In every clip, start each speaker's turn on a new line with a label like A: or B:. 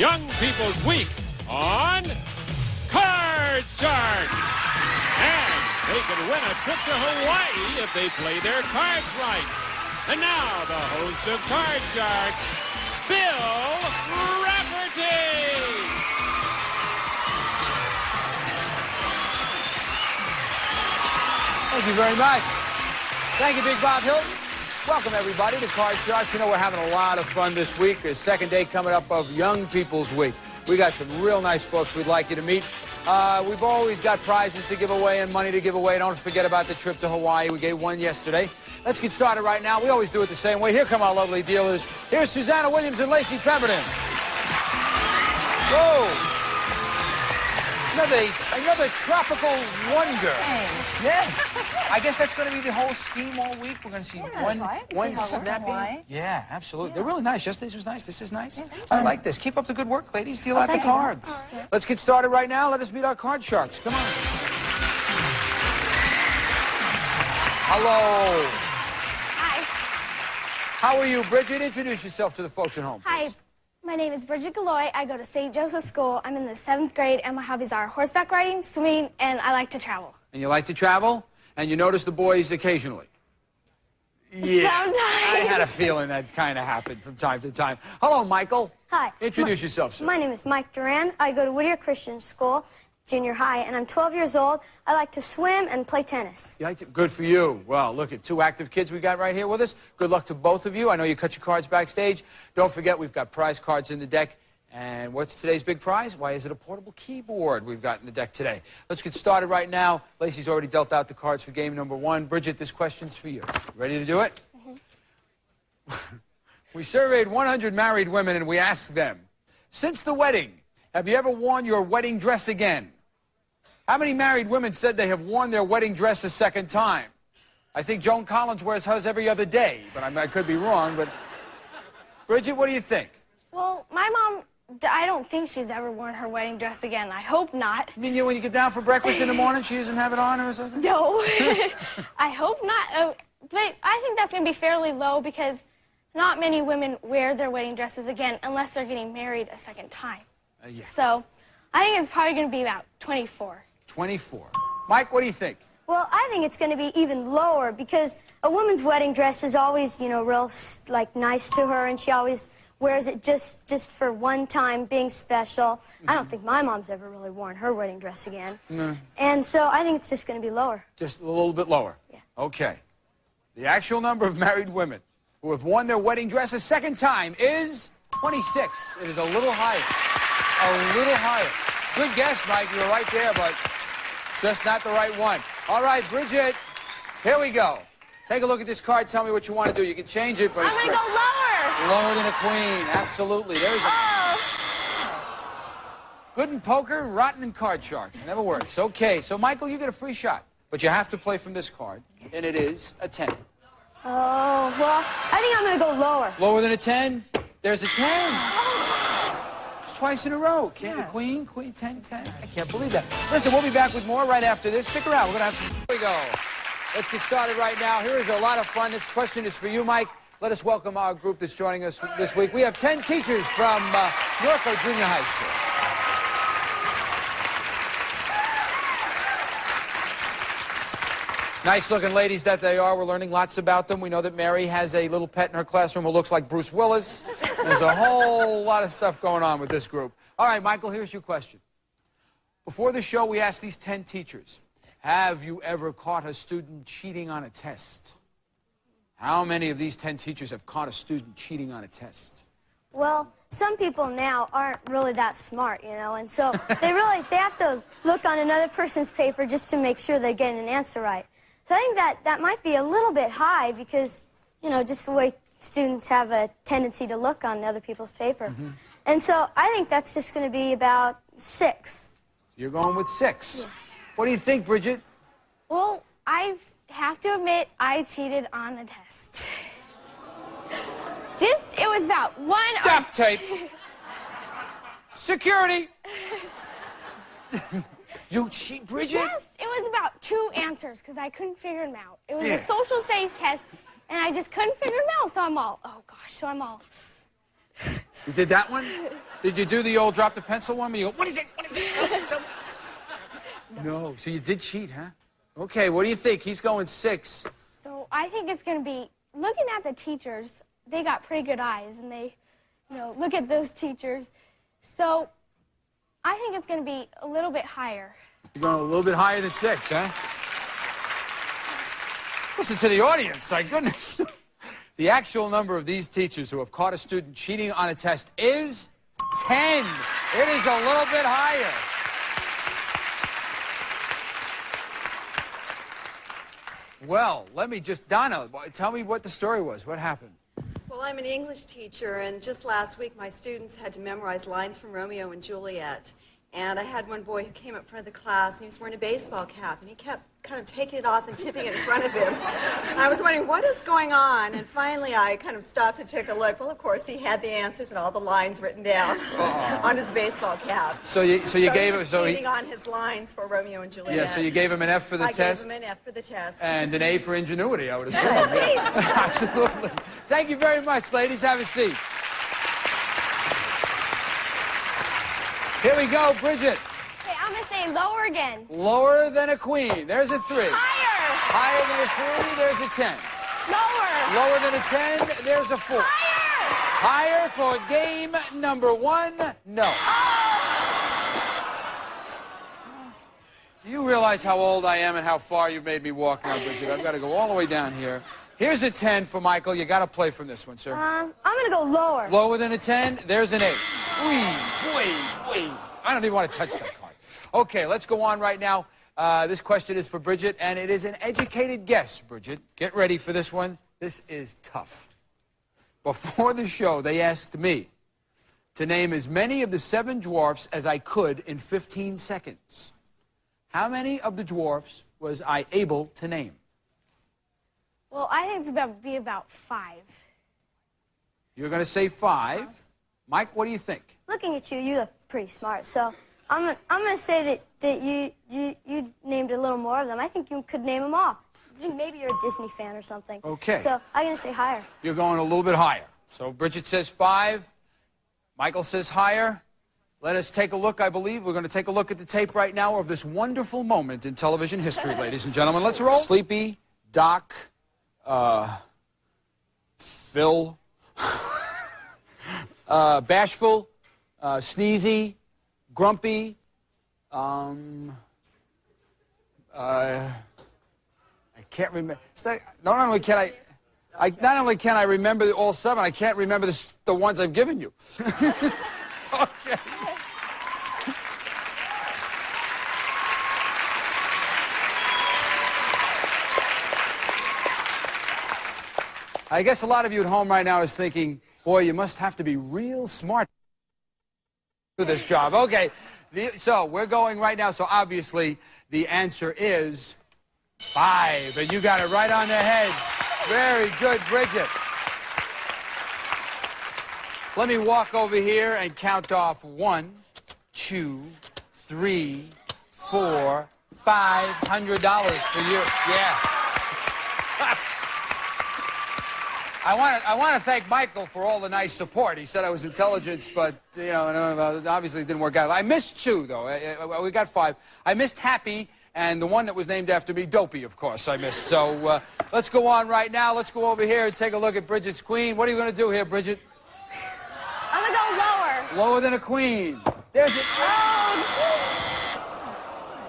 A: Young People's Week on Card Sharks. And they can win a trip to Hawaii if they play their cards right. And now, the host of Card Sharks, Bill Rafferty.
B: Thank you very much. Thank you, Big Bob Hilton. Welcome, everybody, to Card Sharks. You know, we're having a lot of fun this week. The second day coming up of Young People's Week. We got some real nice folks we'd like you to meet. We've always got prizes to give away and money to give away. Don't forget about the trip to Hawaii. We gave one yesterday. Let's get started right now. We always do it the same way. Here come our lovely dealers. Here's Susanna Williams and Lacey Pemberton. Whoa. Another tropical wonder.
C: Hey.
B: Yeah. I guess that's going to be the whole scheme all week. We're going to see one snappy. Yeah, absolutely. Yeah. They're really nice. Yesterday was nice. This is nice.
C: Yes,
B: I like this. Keep up the good work, ladies. Deal out the cards.
C: Oh, yeah.
B: Let's get started right now. Let us meet our card sharks. Come on. Hello.
D: Hi.
B: How are you, Bridget? Introduce yourself to the folks at home,
D: Hi.
B: please.
D: My name is Bridget Galloy. I go to St. Joseph's School. I'm in the 7th grade, and my hobbies are horseback riding, swimming, and I like to travel.
B: And you like to travel? And you notice the boys occasionally? Yeah.
D: Sometimes.
B: I had a feeling that kind of happened from time to time. Hello, Michael.
E: Hi.
B: Introduce yourself, sir.
E: My name is Mike Duran. I go to Whittier Christian School, junior high, and I'm 12 years old. I like to swim and play tennis.
B: You like to? Good for you. Well, look at two active kids we got right here with us. Good luck to both of you. I know you cut your cards backstage. Don't forget, we've got prize cards in the deck. And what's today's big prize? Why is it a portable keyboard we've got in the deck today? Let's get started right now. Lacey's already dealt out the cards for game number 1. Bridget, this question's for you. Ready to do it? Mm-hmm. We surveyed 100 married women, and we asked them, since the wedding, have you ever worn your wedding dress again? How many married women said they have worn their wedding dress a second time? I think Joan Collins wears hers every other day, but I could be wrong. But Bridget, what do you think?
D: Well, my mom, I don't think she's ever worn her wedding dress again. I hope not.
B: You mean when you get down for breakfast in the morning, she doesn't have it on or something?
D: No. I hope not. But I think that's going to be fairly low because not many women wear their wedding dresses again unless they're getting married a second time.
B: Yeah.
D: So I think it's probably going to be about 24.
B: 24. Mike, what do you think?
E: Well, I think it's going to be even lower because a woman's wedding dress is always, you know, real, like, nice to her, and she always wears it just for one time, being special. Mm-hmm. I don't think my mom's ever really worn her wedding dress again. No. And so I think it's just going to be lower.
B: Just a little bit lower?
E: Yeah. Okay.
B: The actual number of married women who have worn their wedding dress a second time is 26. It is a little higher. A little higher. Good guess, Mike. You were right there, but just not the right one. All right, Bridget, here we go. Take a look at this card. Tell me what you want to do. You can change it, but
D: I'm going to go lower.
B: Lower than a queen. Absolutely. There's good in poker, rotten in card sharks. Never works. Okay, so Michael, you get a free shot, but you have to play from this card, and it is a 10.
E: Oh, well, I think I'm going to go lower.
B: Lower than a 10? There's a 10. Twice in a row. Queen, 10, 10. I can't believe that. Listen, we'll be back with more right after this. Stick around. We're going to have some... Here we go. Let's get started right now. Here is a lot of fun. This question is for you, Mike. Let us welcome our group that's joining us this week. We have 10 teachers from Norco Junior High School. Nice-looking ladies that they are. We're learning lots about them. We know that Mary has a little pet in her classroom who looks like Bruce Willis. There's a whole lot of stuff going on with this group. All right, Michael, here's your question. Before the show, we asked these 10 teachers, have you ever caught a student cheating on a test? How many of these 10 teachers have caught a student cheating on a test?
E: Well, some people now aren't really that smart, you know, and so they have to look on another person's paper just to make sure they're getting an answer right. So I think that might be a little bit high because, you know, just the way students have a tendency to look on other people's paper. Mm-hmm. And so I think that's just going to be about 6.
B: You're going with 6.
E: Yeah.
B: What do you think, Bridget?
D: Well, I have to admit I cheated on a test. It was about 1
B: Stop tape. Security. You cheat, Bridget?
D: Yes, it was about 2 answers because I couldn't figure them out. It was a social studies test, and I just couldn't figure them out, so I'm all, oh gosh, so I'm all...
B: You did that one? Did you do the old drop the pencil one? You go, what is it? What is it? No. So you did cheat, huh? Okay, what do you think? He's going 6.
D: So I think it's going to be, looking at the teachers, they got pretty good eyes, and they, look at those teachers. So I think it's going to be a little bit higher.
B: You're going a little bit higher than 6, huh? Listen to the audience, my goodness. The actual number of these teachers who have caught a student cheating on a test is 10. It is a little bit higher. Well, let me just, Donna, tell me what the story was. What happened?
C: Well, I'm an English teacher, and just last week my students had to memorize lines from Romeo and Juliet. And I had one boy who came up front of the class, and he was wearing a baseball cap, and he kept kind of taking it off and tipping it in front of him. And I was wondering, what is going on? And finally, I kind of stopped and took a look. Well, of course, he had the answers and all the lines written down on his baseball cap.
B: So you gave him...
C: So cheating on his lines for Romeo and Juliet.
B: Yeah, so you gave him an F for the test?
C: I gave him an F for the test.
B: And an A for ingenuity, I would assume.
C: Yeah,
B: absolutely. Thank you very much, ladies. Have a seat. Here we go, Bridget.
D: Okay, I'm going to say lower again.
B: Lower than a queen. There's a 3.
D: Higher.
B: Higher than a 3. There's a 10.
D: Lower.
B: Lower than a 10. There's a 4.
D: Higher.
B: Higher for game number 1. No. Do you realize how old I am and how far you've made me walk now, Bridget? I've got to go all the way down here. Here's a 10 for Michael. You got to play from this one, sir.
E: I'm going to go lower.
B: Lower than a 10. There's an 8. Squeeze. I don't even want to touch that card. Okay, let's go on right now. This question is for Bridget, and it is an educated guess, Bridget. Get ready for this one. This is tough. Before the show, they asked me to name as many of the 7 dwarfs as I could in 15 seconds. How many of the dwarfs was I able to name?
D: Well, I think it's about to be about 5.
B: You're going to say 5. Mike, what do you think?
E: Looking at you, you look pretty smart. So I'm going to say that you named a little more of them. I think you could name them all. I think maybe you're a Disney fan or something.
B: Okay.
E: So I'm going to say higher.
B: You're going a little bit higher. So Bridget says 5. Michael says higher. Let us take a look, I believe. We're going to take a look at the tape right now of this wonderful moment in television history, ladies and gentlemen. Let's roll. Sleepy, Doc, Phil, Bashful, Sneezy, Grumpy, I can't remember. Not only can I remember all 7, I can't remember the ones I've given you. Okay. I guess a lot of you at home right now is thinking, boy, you must have to be real smart to do this job. Okay, so we're going right now. So obviously the answer is 5, and you got it right on the head. Very good, Bridget. Let me walk over here and count off 1, 2, 3, 4, $500 for you. Yeah. I want to thank Michael for all the nice support. He said I was intelligent, but, obviously it didn't work out. I missed 2, though. We got 5. I missed Happy, and the one that was named after me, Dopey, of course, I missed. So let's go on right now. Let's go over here and take a look at Bridget's queen. What are you going to do here, Bridget?
D: I'm going to go lower.
B: Lower than a queen. There's it.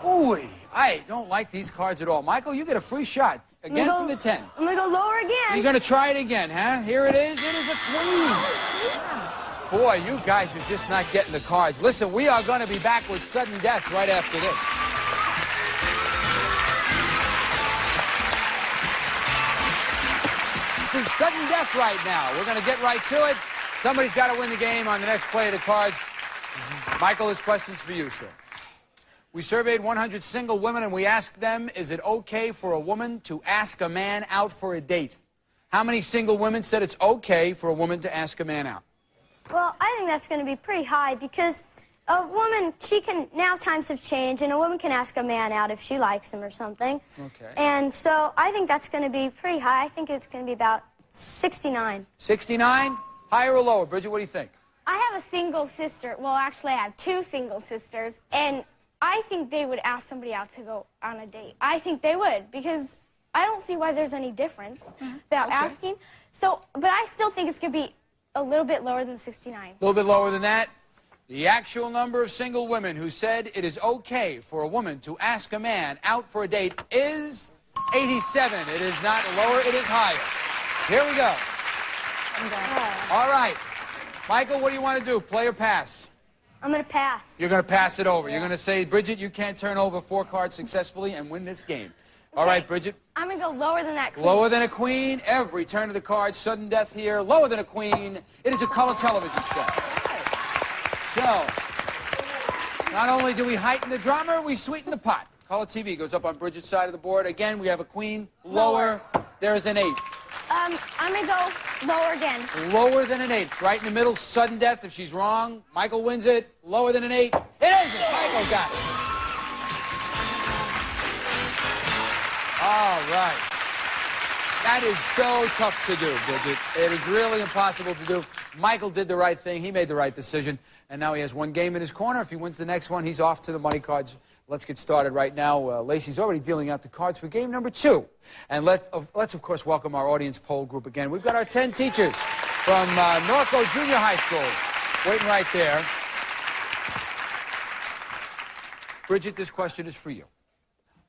B: Ooh, I don't like these cards at all. Michael, you get a free shot. Again from the 10.
E: I'm going to go lower again.
B: You're going to try it again, huh? Here it is. It is a queen. Boy, you guys are just not getting the cards. Listen, we are going to be back with sudden death right after this. This is sudden death right now. We're going to get right to it. Somebody's got to win the game on the next play of the cards. Michael, this question's for you, sir. We surveyed 100 single women, and we asked them, is it okay for a woman to ask a man out for a date? How many single women said it's okay for a woman to ask a man out?
E: Well, I think that's going to be pretty high because a woman, now times have changed, and a woman can ask a man out if she likes him or something.
B: Okay.
E: And so I think that's going to be pretty high. I think it's going to be about 69.
B: 69? Higher or lower? Bridget, what do you think?
D: I have a single sister. Well, actually, I have two single sisters, and I think they would ask somebody out to go on a date. I think they would, because I don't see why there's any difference about asking. So, but I still think it's going to be a little bit lower than 69.
B: A little bit lower than that. The actual number of single women who said it is okay for a woman to ask a man out for a date is 87. It is not lower, it is higher. Here we go. All right. Michael, what do you want to do? Play or pass?
E: I'm going to pass.
B: You're going to pass it over. You're going to say, Bridget, you can't turn over 4 cards successfully and win this game. All right, Bridget.
D: I'm going to go lower than that queen.
B: Lower than a queen. Every turn of the card, sudden death here. Lower than a queen. It is a color television set. So, not only do we heighten the drama, we sweeten the pot. Color TV goes up on Bridget's side of the board. Again, we have a queen. Lower. There is an 8.
D: I'm going to go lower again.
B: Lower than an 8. It's right in the middle. Sudden death. If she's wrong, Michael wins it. Lower than an 8. It isn't. Michael got it. All right. That is so tough to do, Bridget. It is really impossible to do. Michael did the right thing. He made the right decision. And now he has 1 game in his corner. If he wins the next one, he's off to the money cards. Let's get started right now. Lacey's already dealing out the cards for game number 2. And let's, of course, welcome our audience poll group again. We've got our 10 teachers from Norco Junior High School waiting right there. Bridget, this question is for you.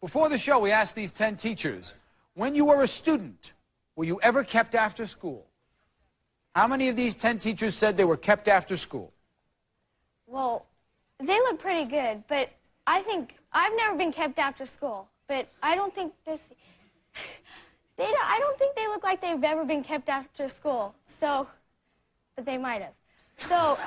B: Before the show, we asked these 10 teachers, when you were a student, were you ever kept after school? How many of these 10 teachers said they were kept after school?
D: Well, they look pretty good, but I think I've never been kept after school. But I don't think this. I don't think they look like they've ever been kept after school. So, but they might have. So,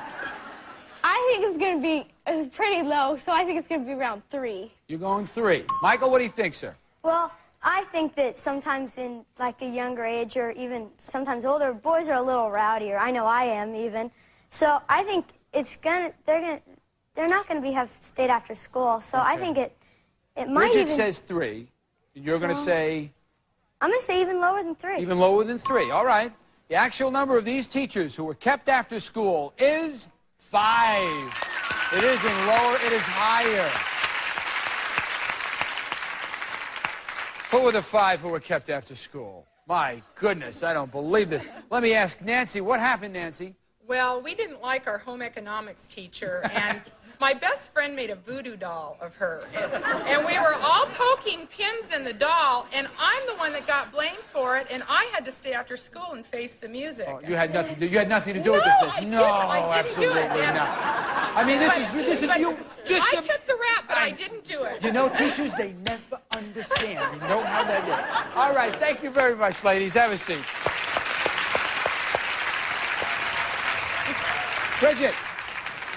D: I think it's going to be pretty low. So I think it's going to be around 3.
B: You're going 3. Michael, what do you think, sir?
E: Well, I think that sometimes in like a younger age or even sometimes older, boys are a little rowdier. I know I am even. So I think they're not gonna have stayed after school. So I think it might
B: Bridget
E: even.
B: says 3. You're gonna say?
E: I'm gonna say even lower than 3.
B: Even lower than 3. All right. The actual number of these teachers who were kept after school is 5. It isn't lower, it is higher. Who were the 5 who were kept after school? My goodness, I don't believe this. Let me ask Nancy, what happened, Nancy?
F: Well, we didn't like our home economics teacher, and my best friend made a voodoo doll of her. And we were all poking pins in the doll, and I'm the one that got blamed for it, and I had to stay after school and face the music.
B: Oh, you had nothing to do with this.
F: I didn't do
B: absolutely
F: it, man.
B: not. I mean, this is you just.
F: I took the rap, but I didn't do it.
B: You know, teachers, they never understand. You know how that is. All right, thank you very much, ladies. Have a seat. Bridget,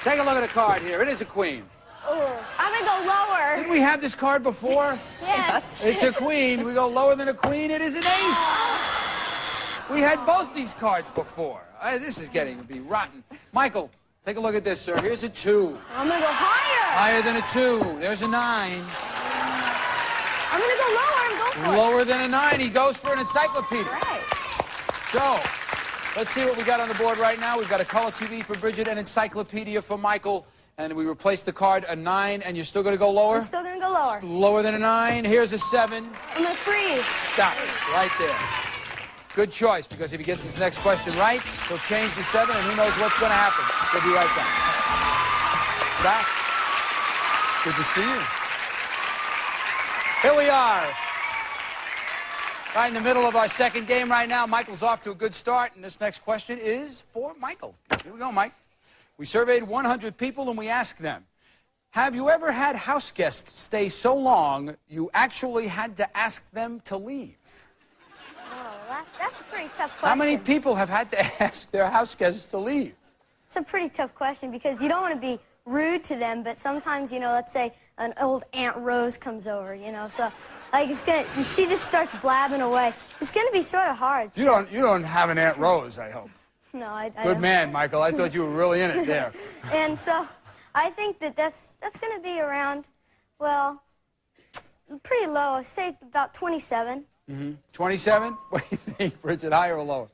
B: take a look at the card here. It is a queen.
D: I'm going to go lower.
B: Didn't we have this card before?
D: Yes.
B: It's a queen. We go lower than a queen. It is an ace. We had both these cards before. This is getting to be rotten. Michael, take a look at this, sir. Here's a 2.
E: I'm gonna go higher.
B: Higher than a 2. There's a 9.
E: I'm gonna go lower and go for it.
B: Lower than a 9. He goes for an encyclopedia.
E: Right.
B: So, let's see what we got on the board right now. We've got a color TV for Bridget, an encyclopedia for Michael, and we replaced the card a 9, and you're still going to go lower?
E: I'm still gonna go lower.
B: Lower than a 9. Here's a 7.
E: I'm gonna freeze.
B: Stops right there. Good choice, because if he gets his next question right, he'll change the 7, and who knows what's going to happen. We'll be right back. Back. Good to see you. Here we are. Right in the middle of our second game right now. Michael's off to a good start, and this next question is for Michael. Here we go, Mike. We surveyed 100 people, and we asked them, have you ever had house guests stay so long you actually had to ask them to leave?
E: Oh, that's a pretty tough question.
B: How many people have had to ask their house guests to leave?
E: It's a pretty tough question because you don't want to be rude to them, but sometimes, you know, let's say an old Aunt Rose comes over, you know, so like she just starts blabbing away. It's gonna be sort of hard.
B: You don't have an Aunt Rose, I hope.
E: No, I
B: Good
E: don't.
B: man, Michael. I thought you were really in it there.
E: And so I think that's gonna be around, well, pretty low. I'd say about 27.
B: 27? What do you think, Bridget? Higher or lower?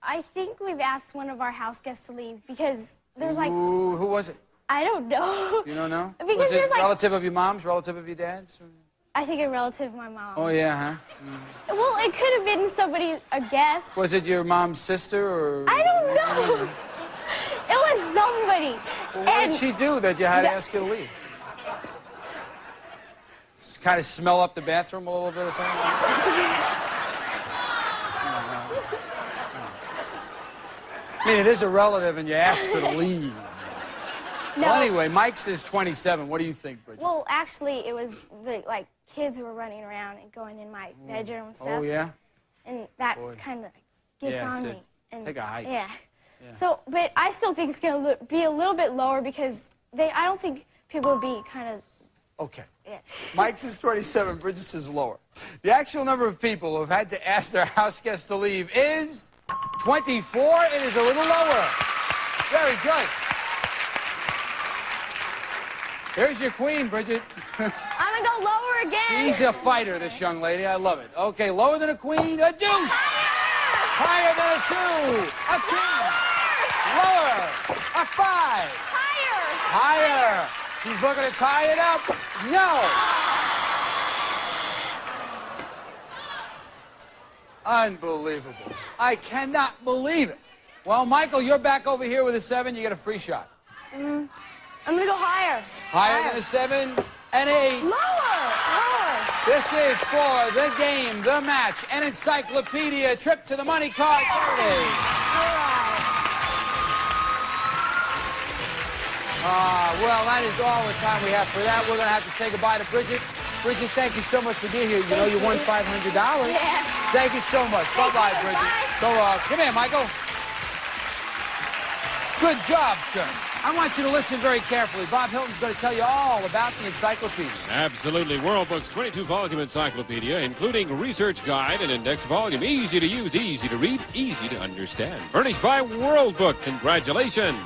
D: I think we've asked one of our house guests to leave because there's like...
B: Ooh, who was it?
D: I don't know.
B: You don't know?
D: Because
B: was it
D: there's like...
B: relative of your mom's, relative of your dad's?
D: I think a relative of my mom.
B: Oh, yeah, huh?
D: Well, it could have been somebody, a guest.
B: Was it your mom's sister or...
D: I don't know. It was somebody.
B: Well, what did she do that you had to ask her to leave? Just kind of smell up the bathroom a little bit or something? I mean, it is a relative and you asked her to leave.
D: No.
B: Well, anyway, Mike says 27. What do you think, Bridget?
D: Well, actually, it was the, like, kids were running around and going in my bedroom and stuff.
B: Oh, yeah?
D: And that kind of gets on me. And,
B: take a hike.
D: Yeah. So, but I still think it's going to be a little bit lower because I don't think people would be kind of...
B: Okay.
D: Yeah.
B: Mike says 27, Bridget says lower. The actual number of people who have had to ask their house guests to leave is 24. It is a little lower. Very good. Here's your queen, Bridget.
D: I'm going to go lower again.
B: She's a fighter, this young lady. I love it. Okay, lower than a queen, a deuce. Higher than a 2, a king. Lower, a 5. Higher. She's looking to tie it up. No. Unbelievable. I cannot believe it. Well, Michael, you're back over here with a 7. You get a free shot.
E: I'm going to go higher.
B: Higher than a 7, an ace.
E: Lower.
B: This is for the game, the match, an encyclopedia trip to the money card. There it is. Well, that is all the time we have for that. We're going to have to say goodbye to Bridget. Bridget, thank you so much for being here. You know you won $500.
D: Yeah.
B: Thank you so much. Bye-bye, Bridget.
D: Bye.
B: So, come here, Michael. Good job, sir. I want you to listen very carefully. Bob Hilton's going to tell you all about the encyclopedia.
A: Absolutely. World Book's 22-volume encyclopedia, including research guide and index volume. Easy to use, easy to read, easy to understand. Furnished by World Book. Congratulations.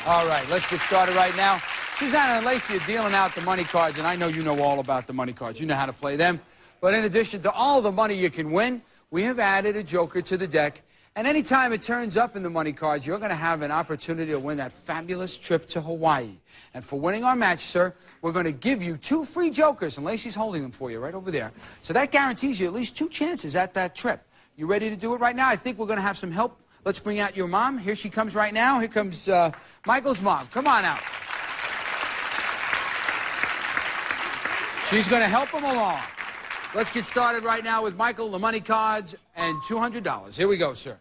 B: All right, let's get started right now. Susanna and Lacey are dealing out the money cards, and I know you know all about the money cards. You know how to play them. But in addition to all the money you can win, we have added a joker to the deck. And anytime it turns up in the money cards, you're going to have an opportunity to win that fabulous trip to Hawaii. And for winning our match, sir, we're going to give you 2 free jokers. And Lacey's holding them for you right over there. So that guarantees you at least 2 chances at that trip. You ready to do it right now? I think we're going to have some help. Let's bring out your mom. Here she comes right now. Here comes Michael's mom. Come on out. She's going to help him along. Let's get started right now with Michael, the money cards, and $200. Here we go, sir.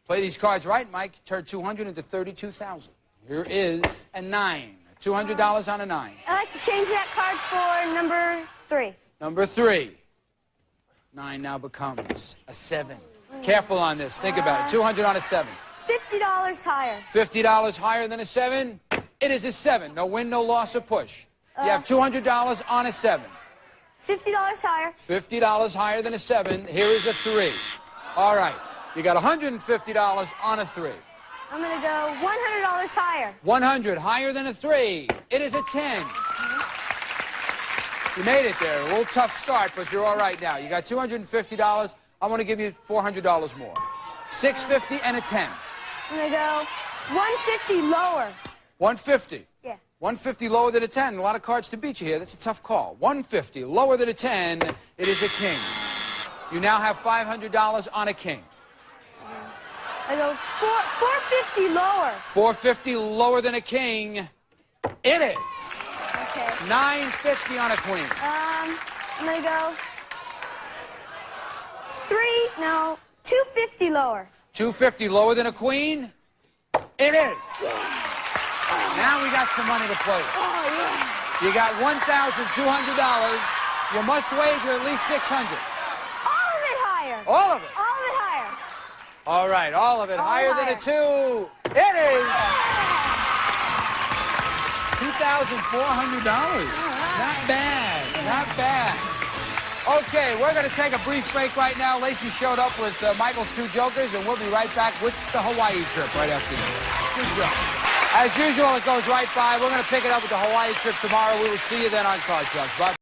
B: Play these cards right, Mike. Turn 200 into 32,000. Here is a 9. $200 on a 9.
E: I'd like to change that card for number 3.
B: Number 3. 9 now becomes a 7. Careful on this. Think about it. 200 on a 7.
E: $50 higher.
B: $50 higher than a 7. It is a 7. No win, no loss, or push. You have $200 on a 7.
E: $50 higher.
B: $50 higher than a 7. Here is a 3. All right. You got $150 on a 3.
E: I'm going to go $100 higher.
B: 100 higher than a 3. It is a 10. You made it there. A little tough start, but you're all right now. You got $250. I'm going to give you $400 more. $650 and a 10.
E: I'm going to go $150 lower.
B: 150.
E: Yeah.
B: 150 lower than a 10. A lot of cards to beat you here. That's a tough call. 150 lower than a 10. It is a king. You now have $500 on a king.
E: I go $450 lower.
B: 450 lower than a king. It is.
E: Okay.
B: 950 on a queen.
E: I'm going to go 250 lower.
B: 250 lower than a queen. It is. Now we got some money to play with.
E: Oh, yeah.
B: You got $1,200. You must wager at least $600.
E: All of it higher.
B: All of it.
E: All of it higher.
B: All right, all of it.
E: All
B: higher than a 2. It is. $2,400. Not bad. Not bad. Okay, we're going to take a brief break right now. Lacey showed up with Michael's 2 jokers, and we'll be right back with the Hawaii trip right after this. Good job. As usual, it goes right by. We're going to pick it up with the Hawaii trip tomorrow. We will see you then on Card Sharks. Bye.